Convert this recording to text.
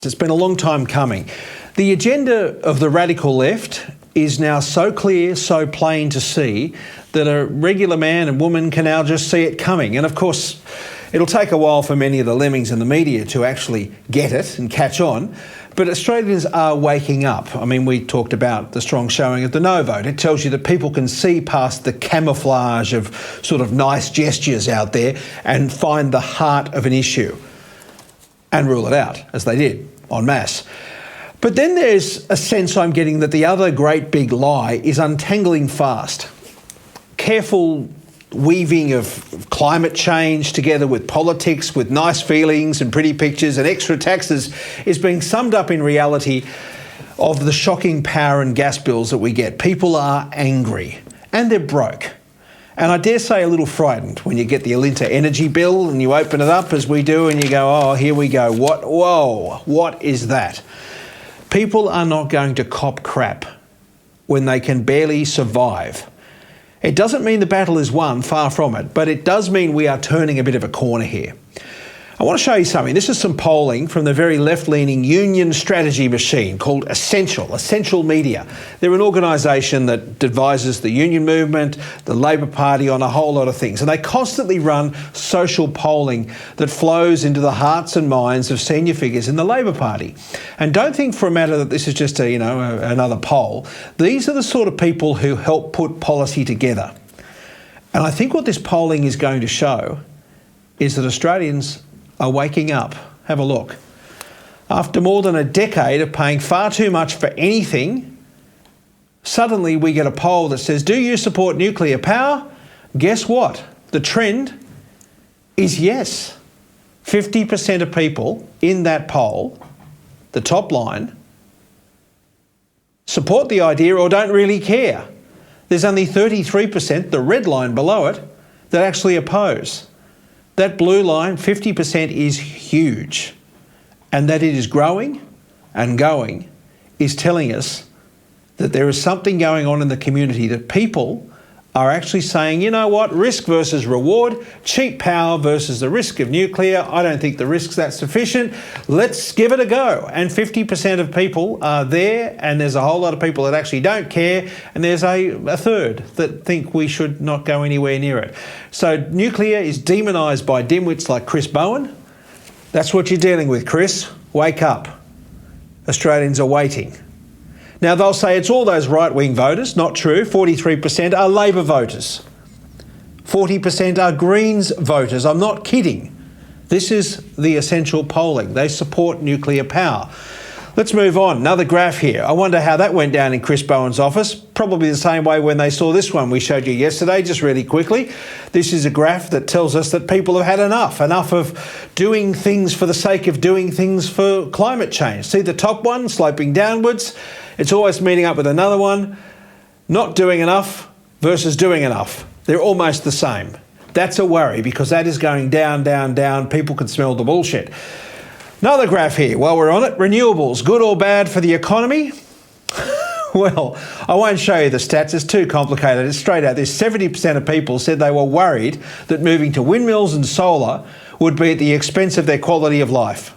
It's been a long time coming. The agenda of the radical left is now so clear, so plain to see, that a regular man and woman can now just see it coming. And of course, it'll take a while for many of the lemmings in the media to actually get it and catch on. But Australians are waking up. I mean, we talked about the strong showing of the no vote. It tells you that people can see past the camouflage of sort of nice gestures out there and find the heart of an issue and rule it out, as they did, en masse. But then there's a sense I'm getting that the other great big lie is untangling fast. Careful weaving of climate change together with politics, with nice feelings and pretty pictures and extra taxes is being summed up in reality of the shocking power and gas bills that we get. People are angry and they're broke. And I dare say a little frightened when you get the Alinta energy bill and you open it up as we do and you go, oh, here we go. What is that? People are not going to cop crap when they can barely survive. It doesn't mean the battle is won, far from it, but it does mean we are turning a bit of a corner here. I want to show you something. This is some polling from the very left-leaning union strategy machine called Essential Media. They're an organisation that advises the union movement, the Labor Party on a whole lot of things. And they constantly run social polling that flows into the hearts and minds of senior figures in the Labor Party. And don't think for a matter that this is just another poll. These are the sort of people who help put policy together. And I think what this polling is going to show is that Australians are waking up. Have a look. After more than a decade of paying far too much for anything, suddenly we get a poll that says, do you support nuclear power? Guess what? The trend is yes. 50% of people in that poll, the top line, support the idea or don't really care. There's only 33%, the red line below it, that actually oppose. That blue line, 50%, is huge. And that it is growing and going is telling us that there is something going on in the community, that people are actually saying, you know what, risk versus reward, cheap power versus the risk of nuclear. I don't think the risk's that sufficient. Let's give it a go. And 50% of people are there, and there's a whole lot of people that actually don't care, and there's a third that think we should not go anywhere near it. So nuclear is demonised by dimwits like Chris Bowen. That's what you're dealing with, Chris. Wake up. Australians are waiting. Now, they'll say it's all those right-wing voters. Not true. 43% are Labor voters. 40% are Greens voters. I'm not kidding. This is the essential polling. They support nuclear power. Let's move on. Another graph here. I wonder how that went down in Chris Bowen's office. Probably the same way when they saw this one we showed you yesterday, just really quickly. This is a graph that tells us that people have had enough of doing things for the sake of doing things for climate change. See the top one sloping downwards? It's always meeting up with another one. Not doing enough versus doing enough. They're almost the same. That's a worry because that is going down, down, down. People can smell the bullshit. Another graph here, while we're on it, renewables, good or bad for the economy? Well, I won't show you the stats, it's too complicated. It's straight out. There's 70% of people said they were worried that moving to windmills and solar would be at the expense of their quality of life.